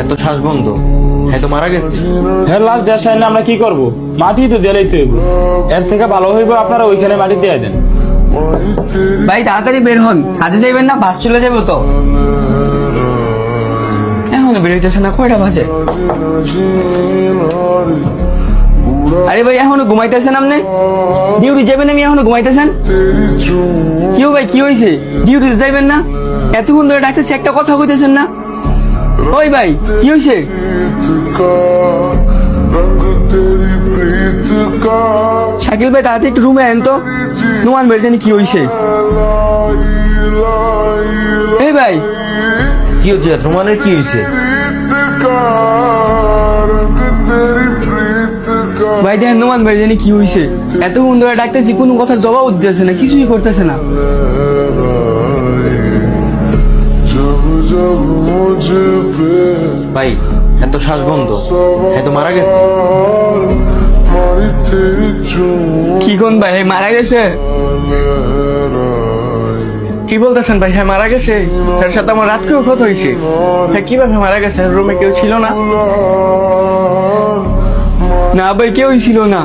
এত শ্বাস বন্ধ, হ্যাঁ তো মারা গেছে। হ্যাঁ লাশ দেওয়ার সাইন আমরা কি করব? মাটি তো দিলেই তো হইব। এর থেকে ভালো হইব আপনারা ওইখানে মাটি দিয়ে দেন। ভাই তাড়াতাড়ি বের হন, কাজে যাইবেন না? বাস চলে যাবে তো। এখন বের হইতেছে না, কয়টা বাজে? আরে ভাই এখনো ঘুমাইতেছেন আপনি? ডিউটি যাবেন, আমি এখনো ঘুমাইতেছেন? কি ভাই কি হয়েছে? ডিউটি যাইবেন না? এতক্ষণ ধরে ডাকতেছি, একটা কথা কইতেছেন না? ওই ভাই কি হয়েছে? শাকিল ভাই তাড়াতাড়ি একটু রুমে আনেন তো, নোমান ভাই জানি কি হয়েছে। এই ভাই কি হচ্ছে? রোমানের কি হয়েছে? ভাই দেখেন নোমান ভাই জানি কি হয়েছে। এতক্ষণ ধরে ডাকতেছি, কোনো কথার জবাব দিতেছে না, কিছুই করতেছে না। ভাই এত শ্বাস বন্ধ, হ্যাঁ তো মারা গেছে। কি কোন ভাই, হ্যাঁ মারা গেছে? কি বলতেছেন ভাই? হ্যাঁ মারা গেছে। তার সাথে আমার রাতকেও কথা হয়েছে। হ্যাঁ কিভাবে মারা গেছে? রুমে কেউ ছিল না? না ভাই কেউই ছিল না,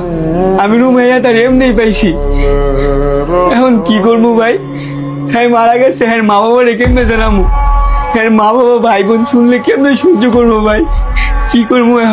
আমি রুমে তার এমনি পাইছি। এখন কি করবো ভাই? হ্যাঁ মারা গেছে, হ্যাঁ মা বাবা রেখে জানাবো? হ্যাঁ মা বাবা ভাই বোন শুনলে কেমনে সহ্য করবো ভাই? কি করবো এখন?